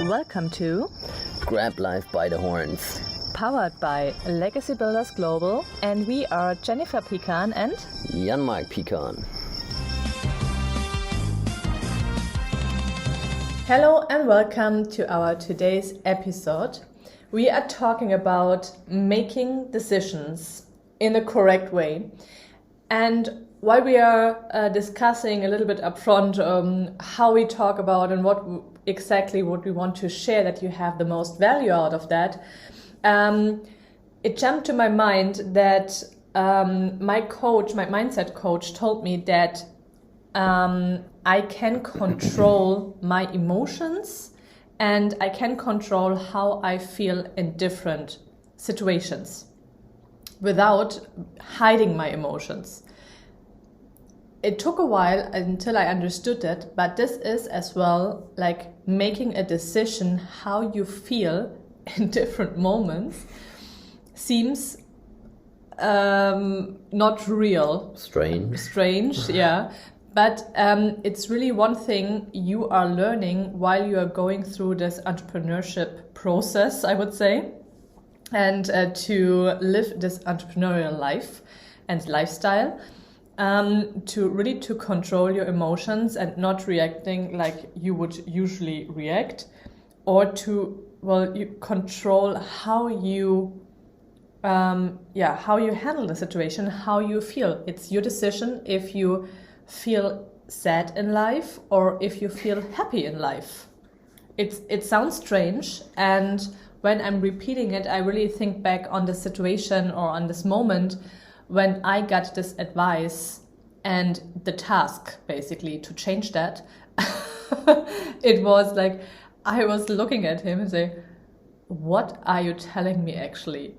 welcome to Grab Life by the Horns. Powered by Legacy Builders Global, and we are Jennifer Pecan and Jan-Mark Pecan. Hello and welcome to our today's episode. We are talking about making decisions in the correct way. And while we are discussing a little bit upfront how we talk about and what we want to share that you have the most value out of that, it jumped to my mind that my mindset coach told me that I can control my emotions and I can control how I feel in different situations without hiding my emotions. It took a while until I understood it, but this is as well like making a decision how you feel in different moments seems not real. Strange, yeah. But it's really one thing you are learning while you are going through this entrepreneurship process, I would say, and to live this entrepreneurial life and lifestyle. To control your emotions and not reacting like you would usually react, or you control how you handle the situation, how you feel. It's your decision if you feel sad in life or if you feel happy in life. It sounds strange, and when I'm repeating it, I really think back on the situation or on this moment when I got this advice and the task basically to change that. It was like I was looking at him and say, what are you telling me actually?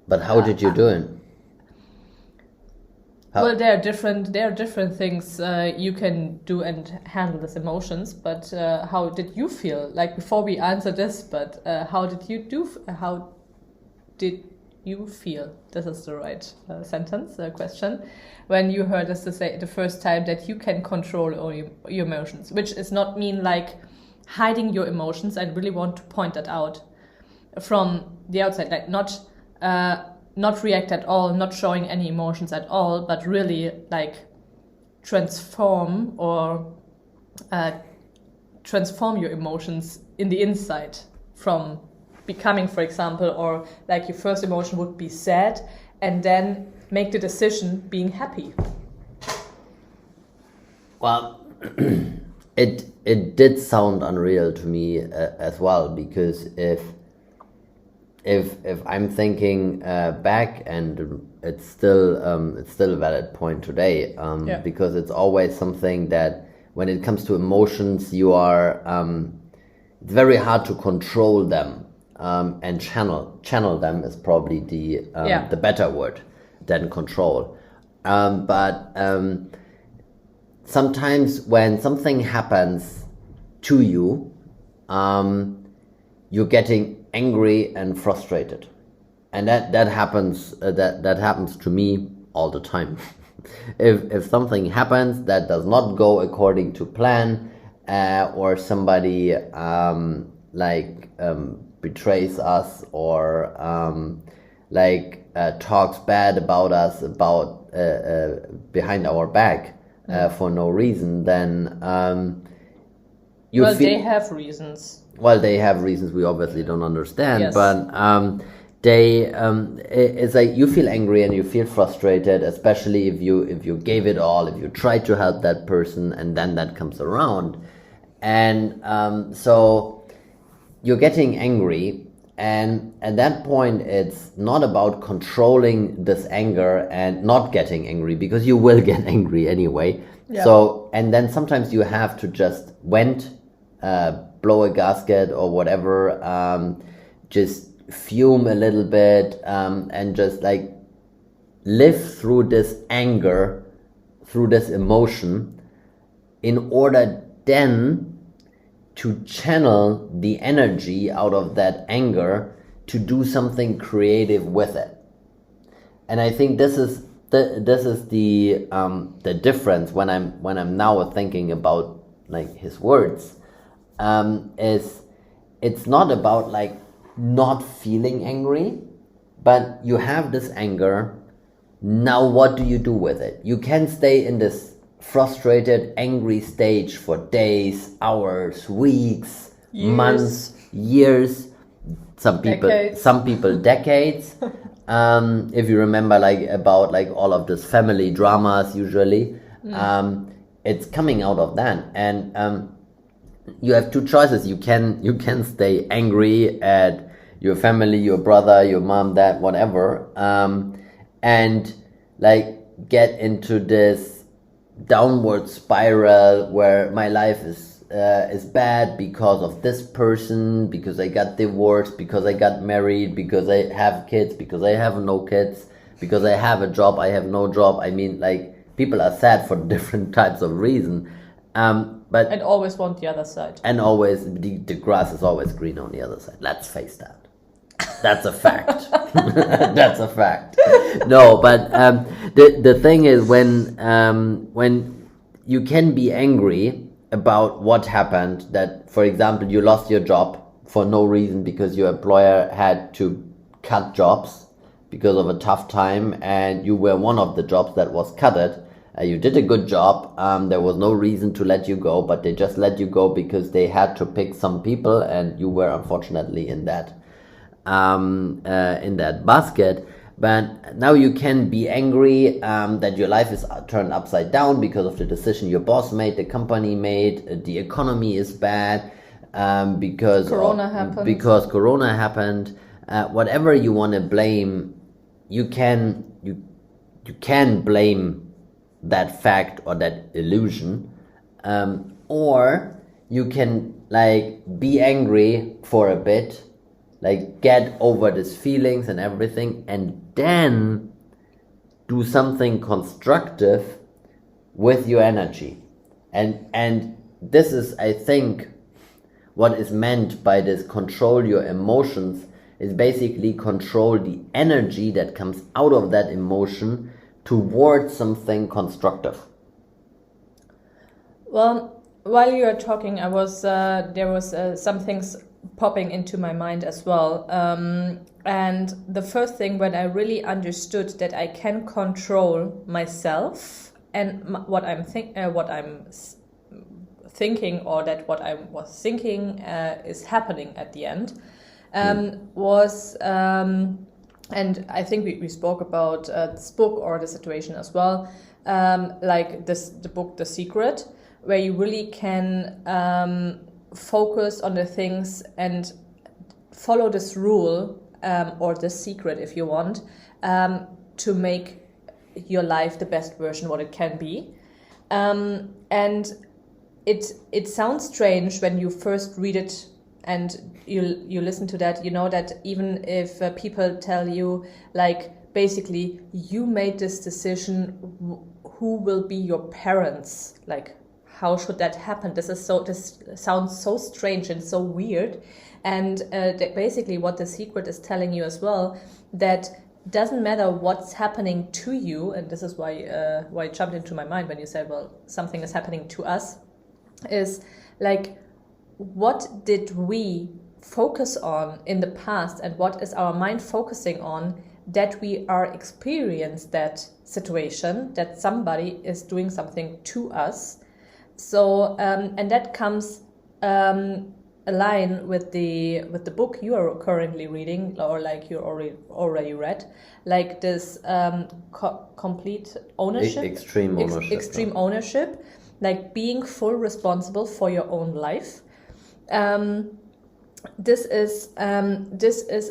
But how did you do it? Well, there are different things you can do and handle these emotions, but how did you feel? Like before we answer this, but how did you feel? This is the right question. When you heard us to say the first time that you can control all your emotions, which does not mean like hiding your emotions. I really want to point that out from the outside, like not react at all, not showing any emotions at all, but really like transform your emotions in the inside from becoming, for example, or like your first emotion would be sad and then make the decision being happy. Well, it did sound unreal to me as well, because if I'm thinking back, and it's still a valid point today, because it's always something that when it comes to emotions, you are it's very hard to control them, and channel them is probably the better word than control. But sometimes when something happens to you, you're getting angry and frustrated, and that happens to me all the time. if something happens that does not go according to plan, or somebody betrays us, or talks bad about us behind our back for no reason, then they have reasons. Well, they have reasons we obviously don't understand, yes. But it's like you feel angry and you feel frustrated, especially if you gave it all, if you tried to help that person, and then that comes around, and so you're getting angry, and at that point it's not about controlling this anger and not getting angry, because you will get angry anyway. Yeah. So, and then sometimes you have to just vent, blow a gasket or whatever, just fume a little bit, and just like live through this anger, through this emotion, in order then to channel the energy out of that anger to do something creative with it. And I think this is the difference when I'm now thinking about like his words, is it's not about like not feeling angry, but you have this anger. Now what do you do with it? You can stay in this frustrated, angry stage for days, hours, weeks, months, years. Some people decades. If you remember, like about like all of this family dramas, usually, it's coming out of that, and you have two choices. You can stay angry at your family, your brother, your mom, dad, whatever, and like get into this downward spiral where my life is bad because of this person, because I got divorced, because I got married, because I have kids, because I have no kids, because I have a job, I have no job. I mean, like, people are sad for different types of reason. But and always want the other side. And always, the grass is always green on the other side. Let's face that. That's a fact. That's a fact. No, but the thing is, when you can be angry about what happened, that, for example, you lost your job for no reason because your employer had to cut jobs because of a tough time, and you were one of the jobs that was cutted. You did a good job. There was no reason to let you go, but they just let you go because they had to pick some people, and you were unfortunately in that basket. But now you can be angry that your life is turned upside down because of the decision your boss made, the company made, the economy is bad, because Corona happened. Whatever you want to blame, you can blame that fact or that illusion, or you can like be angry for a bit, like get over these feelings and everything, and then do something constructive with your energy. And this is, I think, what is meant by this control your emotions, is basically control the energy that comes out of that emotion towards something constructive. Well, while you were talking, there was some things popping into my mind as well. And the first thing, when I really understood that I can control myself and what I'm thinking, or that what I was thinking is happening at the end, was, and I think we spoke about this book or the situation as well, like the book The Secret, where you really can focus on the things and follow this rule, or the secret if you want, to make your life the best version what it can be. And it sounds strange when you first read it and you listen to that, you know, that even if people tell you, like, basically you made this decision, who will be your parents, like, how should that happen? This sounds so strange and so weird. And basically what The Secret is telling you as well, that doesn't matter what's happening to you, and this is why it jumped into my mind when you said, well, something is happening to us, is like, what did we focus on in the past, and what is our mind focusing on, that we are experiencing that situation, that somebody is doing something to us. So and that comes align with the book you are currently reading, or like you already read, like this complete ownership, extreme ownership, like being full responsible for your own life. This is a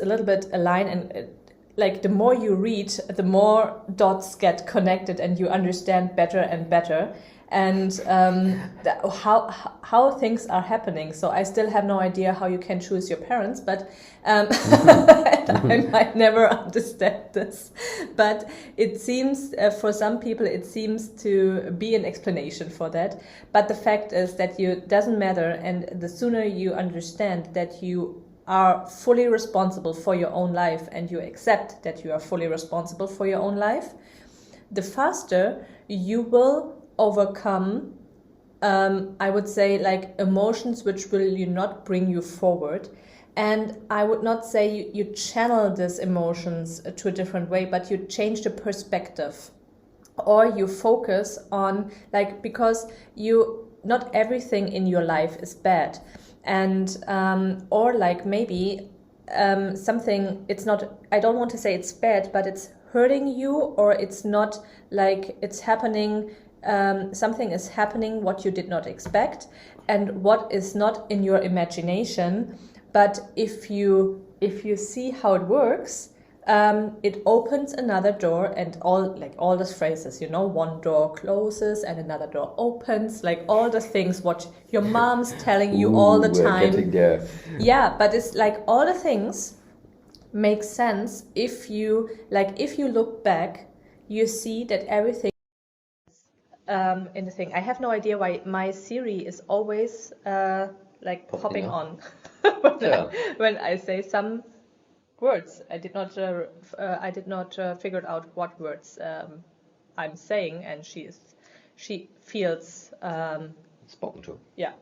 little bit aligned, and like the more you read, the more dots get connected, and you understand better and better, and how things are happening. So I still have no idea how you can choose your parents, but I might never understand this. But it seems, for some people, it seems to be an explanation for that. But the fact is that it doesn't matter, and the sooner you understand that you are fully responsible for your own life, and you accept that you are fully responsible for your own life, the faster you will overcome I would say like emotions which will you not bring you forward. And I would not say you channel these emotions to a different way, but you change the perspective, or you focus on like, because you, not everything in your life is bad, and or like maybe something, it's not, I don't want to say it's bad, but it's hurting you, or it's not like it's happening, something is happening what you did not expect and what is not in your imagination. But if you see how it works, it opens another door, and all those phrases, you know, one door closes and another door opens, like all the things what your mom's telling you all the We're time. getting there. Yeah, but it's like all the things make sense if you look back, you see that everything in the thing. I have no idea why my Siri is always like popping on when I say some words. I did not figure out what words I'm saying, and she feels Spoken to. yeah.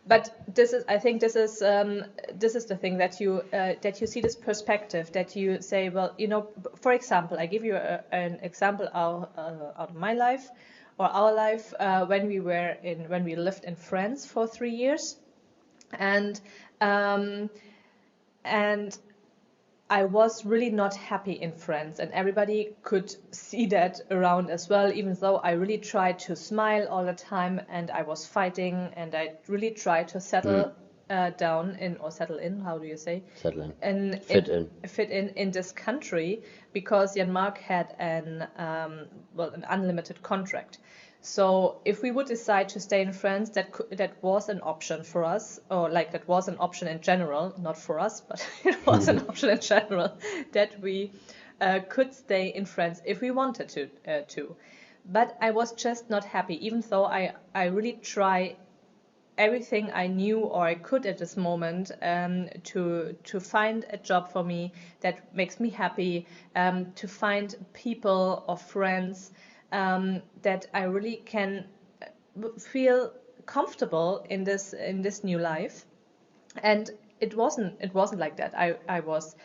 But I think this is the thing, that you see this perspective, that you say, well, you know, for example, I give you an example out of my life or our life, when we lived in France for 3 years, and I was really not happy in France, and everybody could see that around as well, even though I really tried to smile all the time, and I was fighting, and I really tried to settle down in, or settle in, how do you say? Settle in. And fit in this country, because Jan Mark had an unlimited contract. So if we would decide to stay in France, that was an option for us, or like that was an option in general, not for us, but it was an option in general, that we could stay in France if we wanted to. But I was just not happy, even though I really try everything I knew or I could at this moment to find a job for me that makes me happy, to find people or friends that I really can feel comfortable in this new life. And it wasn't like that. I was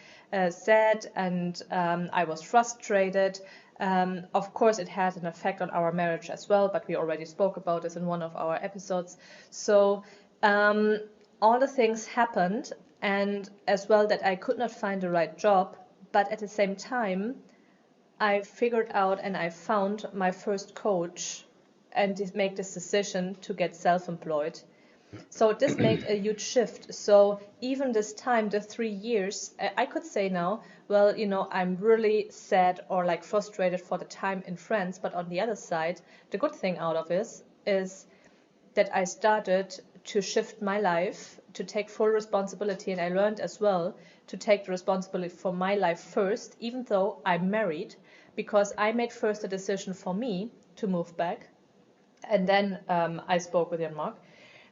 sad, and I was frustrated. Of course, it had an effect on our marriage as well, but we already spoke about this in one of our episodes. So all the things happened, and as well that I could not find the right job, but at the same time, I figured out and I found my first coach and make this decision to get self-employed. So this made a huge shift. So even this time, the 3 years, I could say now, well, you know, I'm really sad or like frustrated for the time in France. But on the other side, the good thing out of this is that I started to shift my life, to take full responsibility. And I learned as well to take the responsibility for my life first, even though I'm married, because I made first a decision for me to move back. And then I spoke with Jan Mark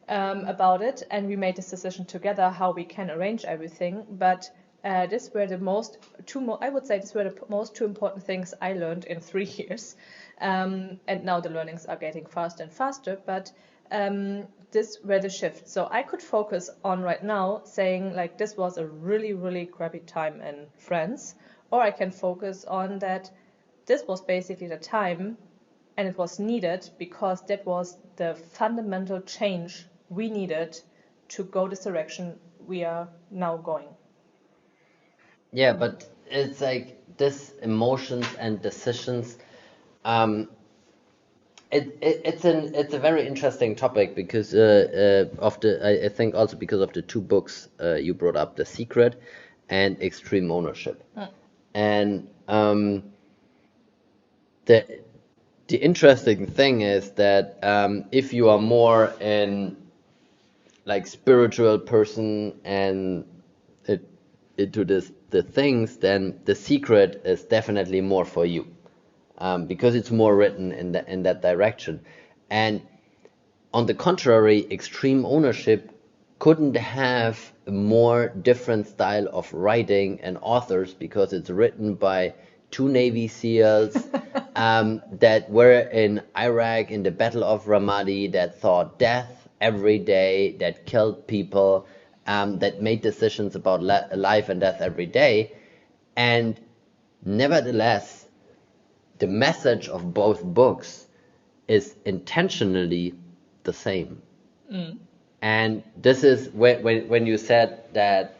about it, and we made this decision together how we can arrange everything. But these were the most two important things I learned in 3 years, and now the learnings are getting faster and faster. But this were the shift. So I could focus on right now saying like this was a really, really crappy time in France, or I can focus on that this was basically the time, and it was needed, because that was the fundamental change we needed to go this direction we are now going. Yeah, but it's like this emotions and decisions. It's a very interesting topic, because I think also because of the 2 books you brought up, The Secret and Extreme Ownership. And the interesting thing is that if you are more in like spiritual person and into the things, then The Secret is definitely more for you, because it's more written in that direction. And on the contrary, Extreme Ownership couldn't have a more different style of writing and authors, because it's written by 2 Navy SEALs, that were in Iraq in the Battle of Ramadi, that saw death every day, that killed people, that made decisions about life and death every day. And nevertheless, the message of both books is intentionally the same. And this is when you said that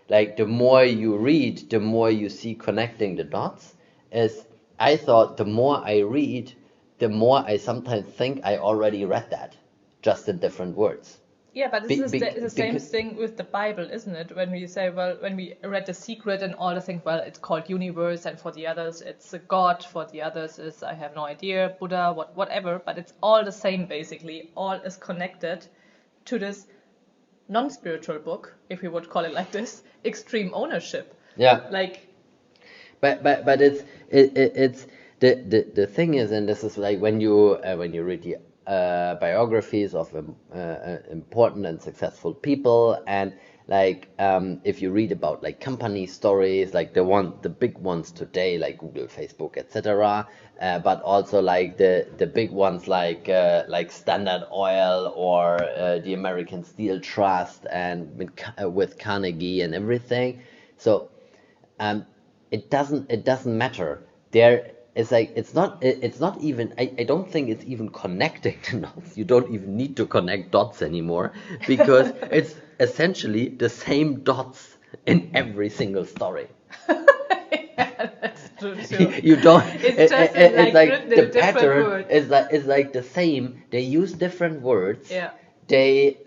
like the more you read, the more you see connecting the dots. Is I thought the more I read, the more I sometimes think I already read that, just in different words. Yeah, but this Be- is be- the same because- thing with the Bible, isn't it? When we say, well, when we read The Secret and all the things, well, it's called universe, and for the others it's a God, for the others is, I have no idea, Buddha, whatever, but it's all the same basically. All is connected to this non-spiritual book, if we would call it like this, Extreme Ownership. Yeah. Like, But it's the thing is, and this is like when you read the biographies of important and successful people, and like if you read about like company stories, like the big ones today, like Google, Facebook, etc. But also like the big ones like Standard Oil or the American Steel Trust, and with Carnegie and everything. So it doesn't matter. There is like it's not even I don't think it's even connecting the dots. You don't even need to connect dots anymore, because it's essentially the same dots in every single story. yeah, that's true too. You don't. It's just It's like written in the different pattern words. is like the same. They use different words. Yeah. They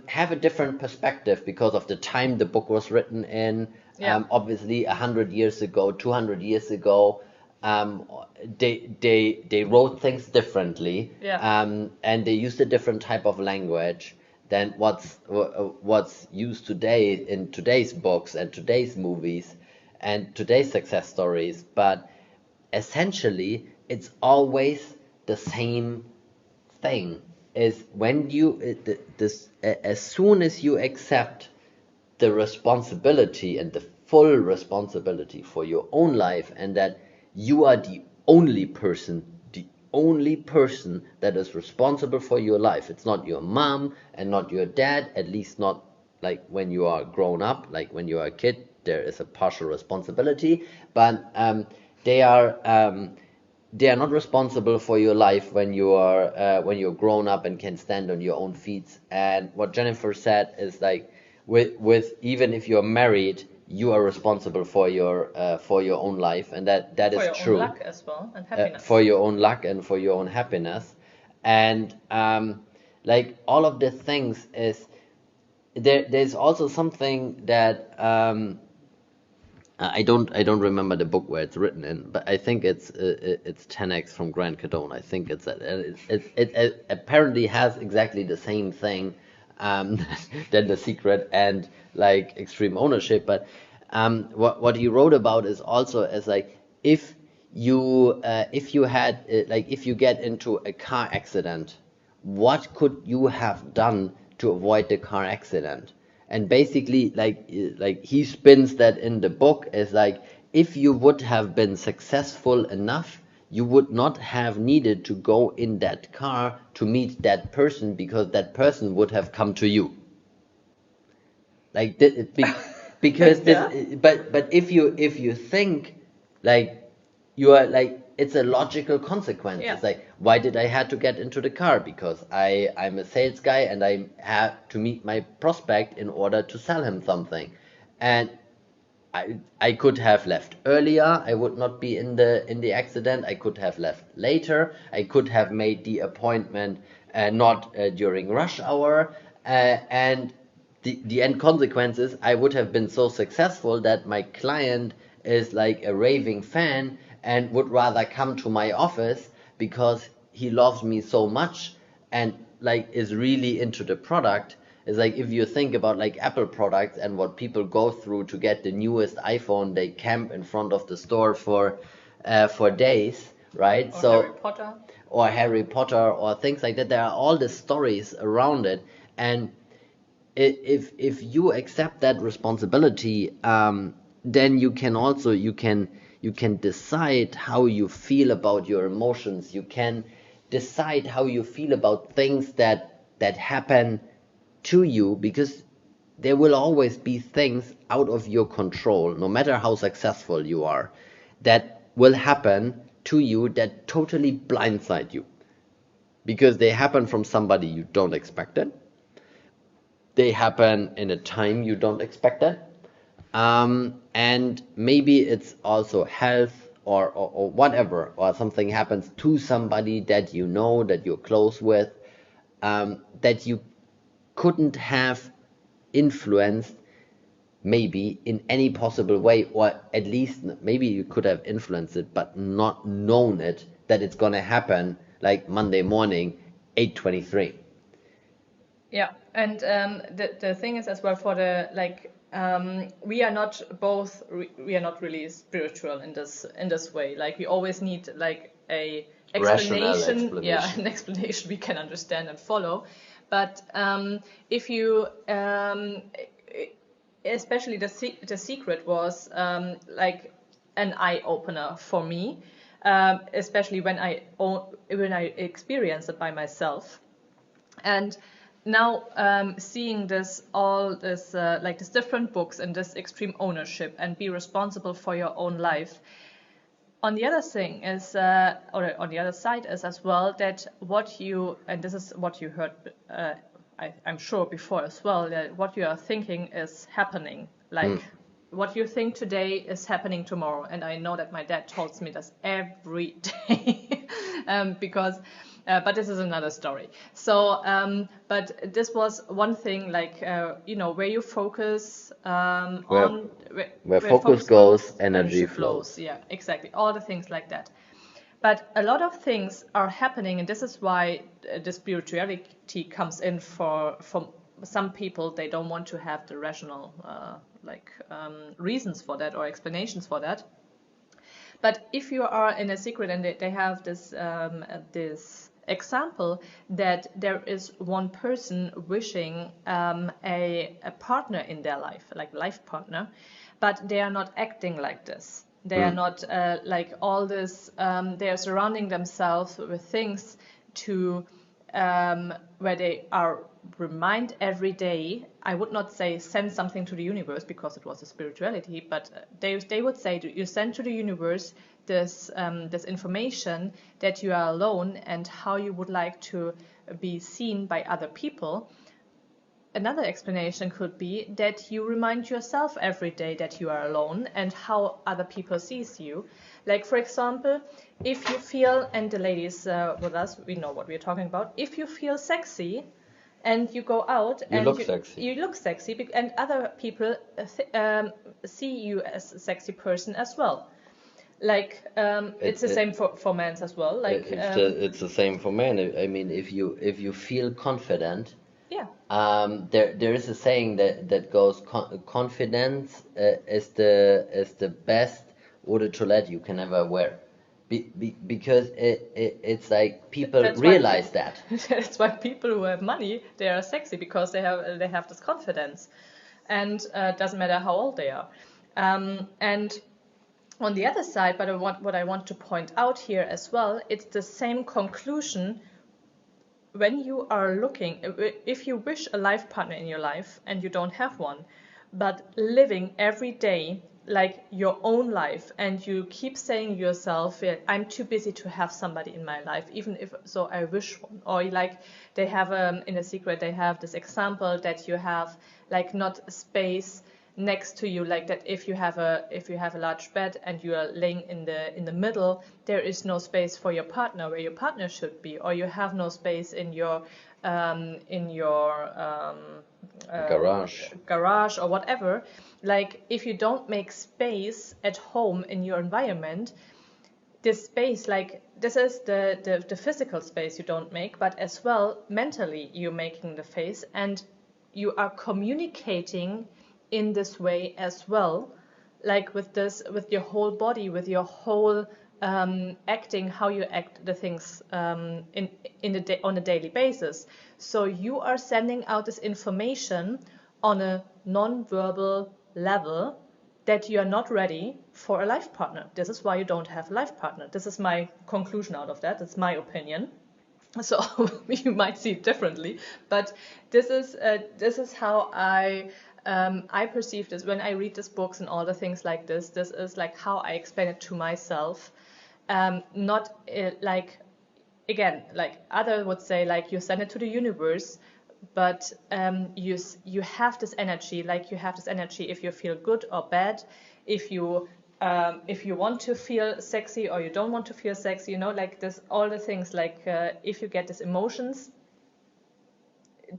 have a different perspective because of the time the book was written in. Yeah. Obviously, 100 years ago, 200 years ago, they wrote things differently. Yeah. And they used a different type of language than what's used today in today's books and today's movies and today's success stories. But essentially, it's always the same thing. Is when you as soon as you accept the responsibility and the full responsibility for your own life, and that you are the only person that is responsible for your life. It's not your mom and not your dad, at least not like when you are grown up. Like when you are a kid, there is a partial responsibility, but they are not responsible for your life when you're grown up and can stand on your own feet. And what Jennifer said is like, with even if you're married, you are responsible for your own life, and that For is your true. own luck as well, and happiness. For your own luck and for your own happiness. And like all of the things is there's also something that I don't remember the book where it's written in, but I think it's 10x from Grant Cardone. I think it apparently has exactly the same thing than The Secret and like Extreme Ownership. But what he wrote about is also as like if you had like if you get into a car accident, what could you have done to avoid the car accident? And basically like he spins that in the book as like, if you would have been successful enough, you would not have needed to go in that car to meet that person, because that person would have come to you. Like because this, but if you think like you are like, it's a logical consequence. Yeah. It's like, why did I had to get into the car? Because I'm a sales guy and I have to meet my prospect in order to sell him something. And I could have left earlier. I would not be in the accident. I could have left later. I could have made the appointment not during rush hour. And the end consequences, I would have been so successful that my client is like a raving fan and would rather come to my office because he loves me so much and like is really into the product. It's like, if you think about like Apple products and what people go through to get the newest iPhone, they camp in front of the store for days, right? Or Harry Potter. Or Harry Potter or things like that. There are all the stories around it, and if you accept that responsibility, then you can You can decide how you feel about your emotions. You can decide how you feel about things that happen to you, because there will always be things out of your control, no matter how successful you are, that will happen to you that totally blindside you, because they happen from somebody you don't expect it. They happen in a time you don't expect it. And maybe it's also health, or whatever, or something happens to somebody that you know, that you're close with, that you couldn't have influenced maybe in any possible way, or at least maybe you could have influenced it but not known it, that it's gonna happen like Monday morning, 8:23. Yeah, and the thing is as well, for the we are not we are not really spiritual in this way. Like, we always need like a Rational explanation, yeah, explanation. an explanation we can understand and follow. But if you especially the secret was like an eye opener for me, especially when I experienced it by myself. And now seeing this like these different books and this extreme ownership and be responsible for your own life. On the other thing is, or on the other side is as well, that what you, and this is what you heard, I'm sure before as well, that what you are thinking is happening. Like, what you think today is happening tomorrow. And I know that my dad tells me this every day, because but this is another story. So, but this was one thing, like, where you focus on, Where focus goes, energy flows. Yeah, exactly. All the things like that. But a lot of things are happening, and this is why the spirituality comes in for some people. They don't want to have the rational reasons for that or explanations for that. But if you are in a secret, and they have this example that there is one person wishing a partner in their life, like life partner, but they are not acting like this. They are not like all this. They are surrounding themselves with things to where they are remind every day. I would not say send something to the universe, because it was a spirituality, but they would say you send to the universe this information that you are alone and how you would like to be seen by other people. Another explanation could be that you remind yourself every day that you are alone and how other people sees you. Like, for example, if you feel, and the ladies with us, we know what we're talking about. If you feel sexy and you go out You and look sexy. you look sexy, and other people see you as a sexy person as well. Like, it's the same for men as well. Like, It's the same for men. I mean, if you feel confident, yeah. there is a saying that goes, confidence is the best eau de toilette you can ever wear, because it's like people That's why realize that. That's why people who have money, they are sexy, because they have this confidence, and doesn't matter how old they are. And on the other side, but what I want to point out here as well, it's the same conclusion when you are looking. If you wish a life partner in your life and you don't have one, but living every day like your own life, and you keep saying to yourself, yeah, I'm too busy to have somebody in my life, even if so I wish one. Or like they have in a secret, they have this example that you have like not space next to you, like that if you have a large bed and you are laying in the middle, there is no space for your partner where your partner should be, or you have no space in your garage or whatever. Like, if you don't make space at home in your environment, this space, like, this is the physical space you don't make, but as well mentally you're making the face, and you are communicating in this way as well, like with your whole body, with your whole acting, how you act the things on a daily basis. So you are sending out this information on a non-verbal level, that you are not ready for a life partner. This is why you don't have a life partner. This is my conclusion out of that. That's my opinion. So you might see it differently, but this is how I perceive this when I read these books and all the things like this. This is like how I explain it to myself, not like, again, like others would say, like you send it to the universe, but you have this energy, like you have this energy if you feel good or bad, if you want to feel sexy or you don't want to feel sexy, like this, all the things, like if you get these emotions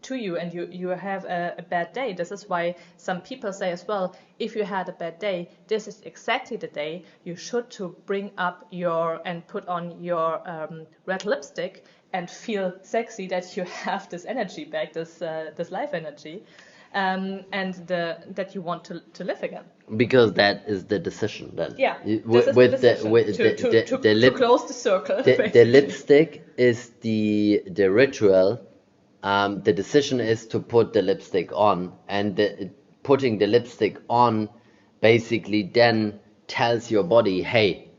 to you and you have a bad day. This is why some people say as well, if you had a bad day, this is exactly the day you should to bring up and put on your red lipstick and feel sexy, that you have this energy back, this life energy, and that you want to live again. Because that is the decision then. Yeah, with to close the circle. The lipstick is the ritual. The decision is to put the lipstick on, and putting the lipstick on basically then tells your body, hey,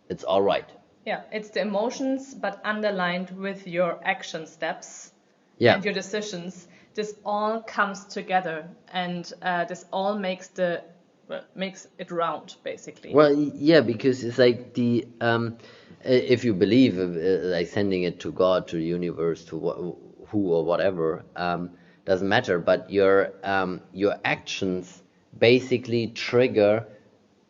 it's all right. Yeah, it's the emotions, but underlined with your action steps Yeah. and your decisions. This all comes together, and this all makes it round, basically. Well, yeah, because it's like if you believe, like sending it to God, to the universe, to who or whatever, doesn't matter. But your actions basically trigger.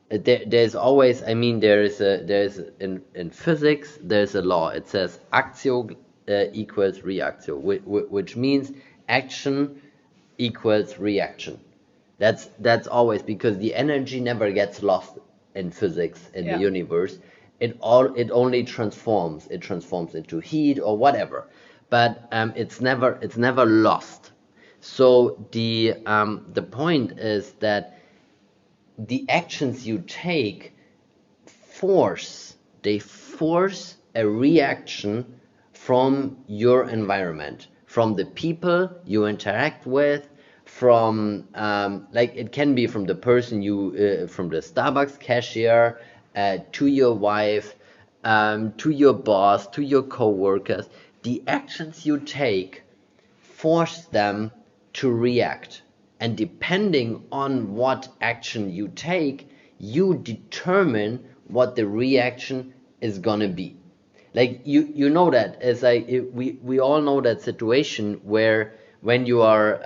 There's always, I mean, there's in physics there's a law. It says actio equals reactio, which means action equals reaction. That's always, because the energy never gets lost in physics, in the universe. It only transforms. It transforms into heat or whatever, but it's never lost. So the point is that the actions you take force a reaction from your environment, from the people you interact with, from like it can be from the person from the Starbucks cashier, to your wife, to your boss, to your co-workers. The actions you take force them to react. And depending on what action you take, you determine what the reaction is gonna be. Like you know that, it's like we all know that situation where when you are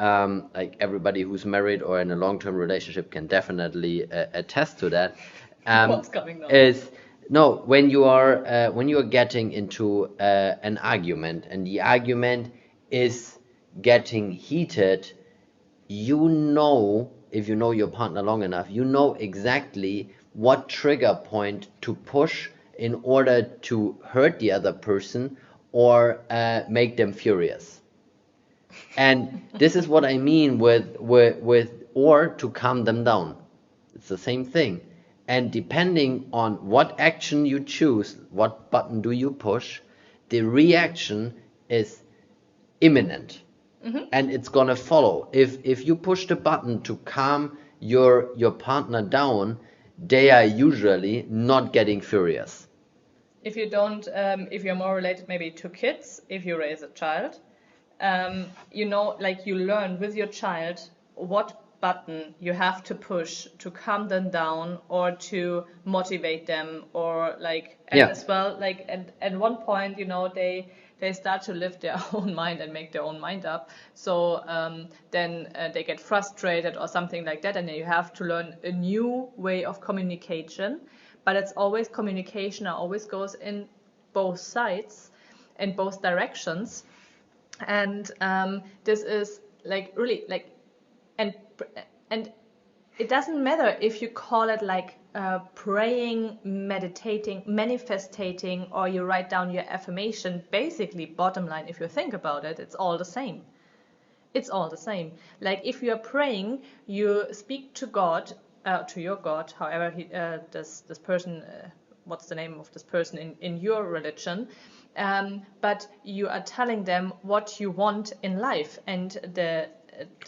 like everybody who's married or in a long-term relationship can definitely attest to that. What's coming now? Is no, when you are getting into an argument and the argument is getting heated, you know, if you know your partner long enough, you know exactly what trigger point to push in order to hurt the other person or make them furious. And this is what I mean with or to calm them down. It's the same thing. And depending on what action you choose, what button do you push, the reaction is imminent. And it's gonna follow. If you push the button to calm your partner down, they are usually not getting furious. If you don't, if you're more related maybe to kids, if you raise a child, you know, like you learn with your child what button you have to push to calm them down or to motivate them, or like, and as well, like at one point, you know, they start to live their own mind and make their own mind up. So then they get frustrated or something like that, and then you have to learn a new way of communication. But it's always communication always goes in both sides, in both directions. And this is like really like, and it doesn't matter if you call it like praying, meditating, manifestating, or you write down your affirmation. Basically, bottom line, if you think about it, it's all the same. It's all the same. Like if you are praying, you speak to God, to your God, however this person, what's the name of this person in your religion, but you are telling them what you want in life, and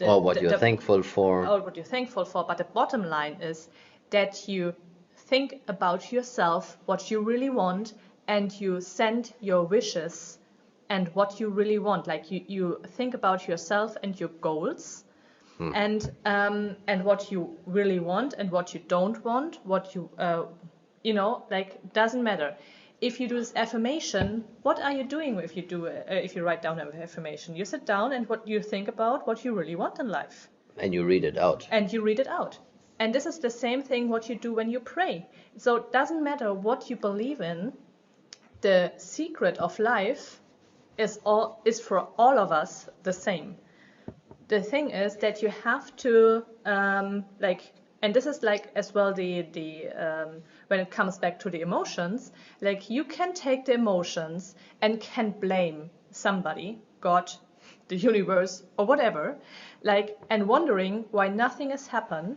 or what you're thankful for. Or what you're thankful for. But the bottom line is that you think about yourself, what you really want, and you send your wishes and what you really want. Like you think about yourself and your goals, and what you really want and what you don't want, what you like, doesn't matter. If you do this affirmation, what are you doing if you write down an affirmation? You sit down and what you think about what you really want in life. And you read it out. And this is the same thing what you do when you pray. So it doesn't matter what you believe in. The secret of life is for all of us the same. The thing is that you have to and this is like as well the when it comes back to the emotions, like you can take the emotions and can blame somebody, God, the universe, or whatever, like, and wondering why nothing has happened,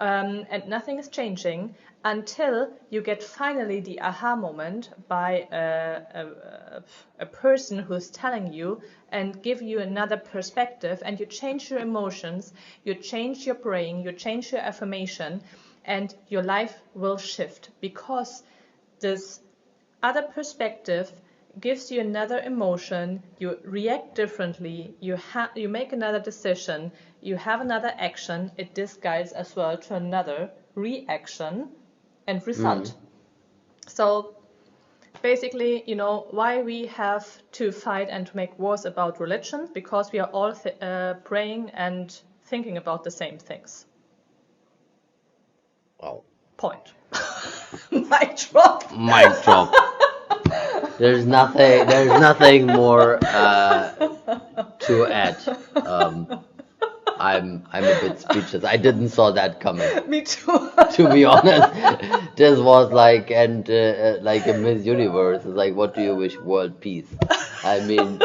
and nothing is changing until you get finally the aha moment by a person who's telling you and give you another perspective, and you change your emotions, you change your brain, you change your affirmation, and your life will shift, because this other perspective gives you another emotion, you react differently, you make another decision, you have another action, it disguises as well to another reaction and result. So basically, why we have to fight and to make wars about religion, because we are all praying and thinking about the same things. Wow. Point. Mic drop. Mic drop. There's nothing more to add. I'm a bit speechless. I didn't saw that coming. Me too. To be honest, this was like like a Miss Universe. It's like, what do you wish? World peace. I mean,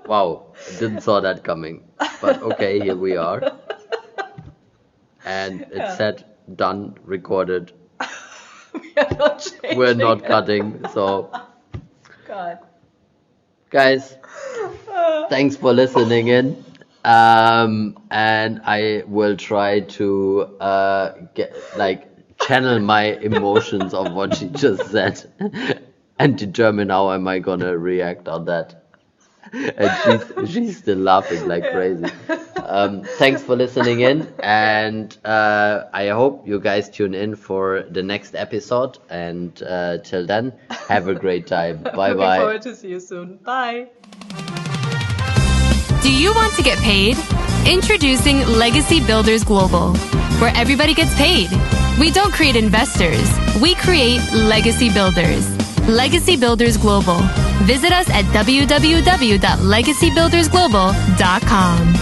wow, didn't saw that coming. But okay, here we are, and it's said, done, recorded. We are not changing. We're not cutting. So, God, guys, thanks for listening in. And I will try to channel my emotions of what she just said and determine how am I gonna react on that. And she's still laughing like crazy. Thanks for listening in, and I hope you guys tune in for the next episode, and till then, have a great time. Bye bye. Looking forward to see you soon. Bye. Do you want to get paid? Introducing Legacy Builders Global, where everybody gets paid. We don't create investors. We create legacy builders. Legacy Builders Global. Visit us at www.legacybuildersglobal.com.